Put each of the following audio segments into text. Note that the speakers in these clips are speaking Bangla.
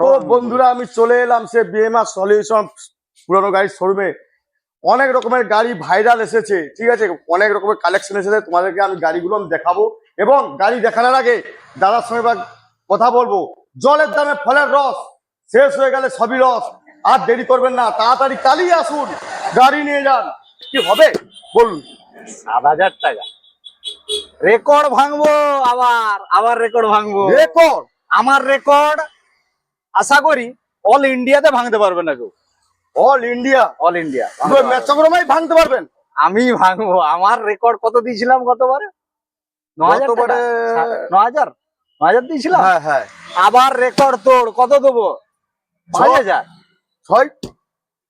তো বন্ধুরা আমি চলে এলাম সে বিএমআর সলিউশন পুরনো গাড়ির শোরুমে। অনেক রকমের গাড়ি ভাইরাল এসেছে, ঠিক আছে, অনেক রকমের কালেকশন এসেছে। তোমাদেরকে আমি গাড়িগুলো আমি দেখাবো এবং গাড়ি দেখানোর আগে দাদার সঙ্গে কথা বলবো। জলের দামে ফলের রস, শেষ হয়ে গেলে সবই রস। আর দেরি করবেন না, তাড়াতাড়ি কালই আসুন, গাড়ি নিয়ে যান। কি হবে বলুন? 7,000 টাকা রেকর্ড ভাঙবো, আবার আবার রেকর্ড ভাঙবো। রেকর্ড? আমার রেকর্ড আশা করি অল ইন্ডিয়াতে ভাঙতে পারবে না কেউ। All India? অল ইন্ডিয়া মেট্রোগ্রামেই ভাঙতে পারবেন? আমি ভাঙবো। আমার রেকর্ড কত দিয়েছিলাম গতবারে? 9,000 টাকা। 9,000 দিয়েছিলাম। হ্যাঁ হ্যাঁ। আবার রেকর্ড তোর কত দেবো? 5,000। 6?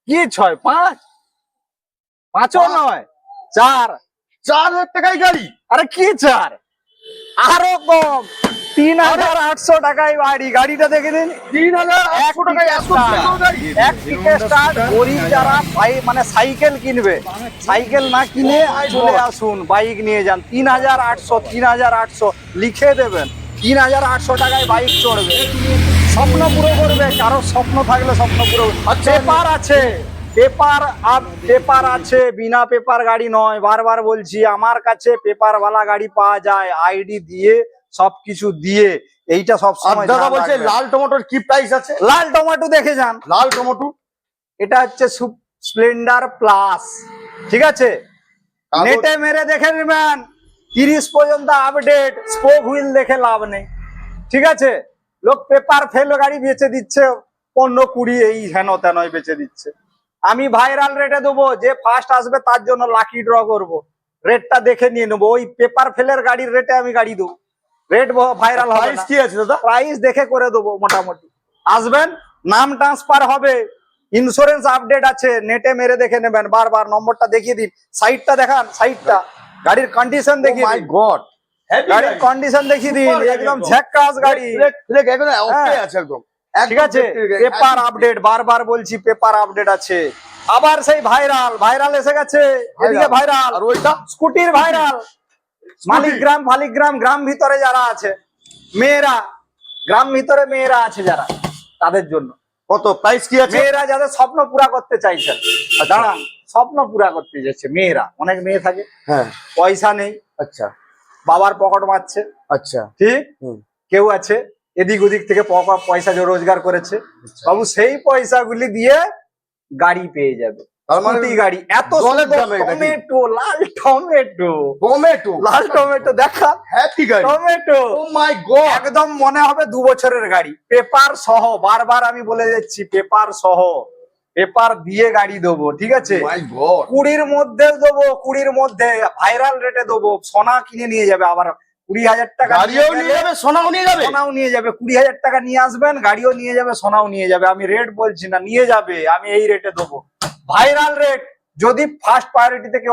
কি 6? 5? 5ও নয়, 4। 4,000 টাকায় গাড়ি? আরে কি 4? আরো কম, 3,800 টাকায় বাড়ি। গাড়িটা দেখে দিন। 3,800 টাকায় এত সুন্দর গাড়ি? এক থেকে স্টার্ট। গরিব যারা মানে সাইকেল কিনবে, সাইকেল না কিনে চলে আসুন, বাইক নিয়ে যান। 3,800 লিখে দেবেন। 3,800 টাকায় বাইক চড়বে, স্বপ্ন পুরো করবে। কারো স্বপ্ন থাকলে স্বপ্ন পুরো। পেপার আছে, পেপার আছে, বিনা পেপার গাড়ি নয়। বারবার বলছি, আমার কাছে পেপার ওয়ালা গাড়ি পাওয়া যায়, আইডি দিয়ে সবকিছু দিয়ে। এইটা সব সময় দাদা বলছে লাল টমেটোর কি প্রাইস আছে? লাল টমেটো দেখে যান। লাল টমেটো এটা হচ্ছে স্প্লেন্ডার প্লাস, ঠিক আছে? নেটে মেরে দেখে নেবেন, 30 পর্যন্ত আপডেট। স্পোক হুইল দেখে লাভ নেই, ঠিক আছে? লোক পেপার ফেল গাড়ি বেচে দিচ্ছে 15-20, এই হেন তেন বেচে দিচ্ছে। আমি ভাইরাল রেটে দেবো, যে ফার্স্ট আসবে তার জন্য লাকি ড্র করবো। রেটটা দেখে নিয়ে নেবো। ওই পেপার ফেলের গাড়ির রেটে আমি গাড়ি দেবো। রেট ভাইরাল হবে না। কি আছে দাদা? প্রাইস দেখে করে দেবো। মোটামুটি আসবেন, নাম ট্রান্সফার হবে, ইন্স্যুরেন্স আপডেট আছে, নেটে মেরে দেখে নেবেন। বারবার নম্বরটা দেখিয়ে দিন, সাইডটা দেখান, সাইডটা, গাড়ির কন্ডিশন দেখিয়ে দিন। গড, গাড়ির কন্ডিশন দেখিয়ে দিন, একদম ঝ্যাকাস গাড়ি। একদম ঠিক আছে, পেপার আপডেট, বারবার বলছি পেপার আপডেট আছে। আবার সেই ভাইরাল এসে গেছে। এদিকে ভাইরাল, আর ওইটা স্কুটির ভাইরাল। মালিকগ্রাম গ্রাম ভিতরে যারা আছে মেয়েরা, গ্রাম ভিতরে মেয়েরা আছে যারা, তাদের জন্য কত প্রাইস কি আছে? মেয়েরা যাদের স্বপ্ন পুরা করতে চাইছেন, দাঁড়ান, স্বপ্ন পুরা করতে যাচ্ছে মেয়েরা। অনেক মেয়ে থাকে, হ্যাঁ, পয়সা নেই, আচ্ছা, বাবার পকেট মারছে, আচ্ছা, ঠিক। কেউ আছে এদিক ওদিক থেকে পয়সা রোজগার করেছে, বাবু সেই পয়সাগুলি দিয়ে গাড়ি পেয়ে যাবে। গাড়ি এত টমেটো, লাল টমেটো দেখা, টমেটো, ও মাই গড, একদম মনে হবে 2 বছরের গাড়ি। পেপার সহ, বারবার আমি বলে যাচ্ছি, পেপার সহ, পেপার দিয়ে গাড়ি দেবো, ঠিক আছে? 20-র মধ্যে দেবো, 20-র মধ্যে ভাইরাল রেটে দেবো। সোনা কিনে নিয়ে যাবে, আবার 20,000 টাকা সোনাও নিয়ে যাবে। 20,000 টাকা নিয়ে আসবেন, গাড়িও নিয়ে যাবে, সোনাও নিয়ে যাবে। আমি রেট বলছি না, নিয়ে যাবে। আমি এই রেটে দেবো, ভাইরাল রেট। যদি ফার্স্ট প্রায়োরিটিতে কেউ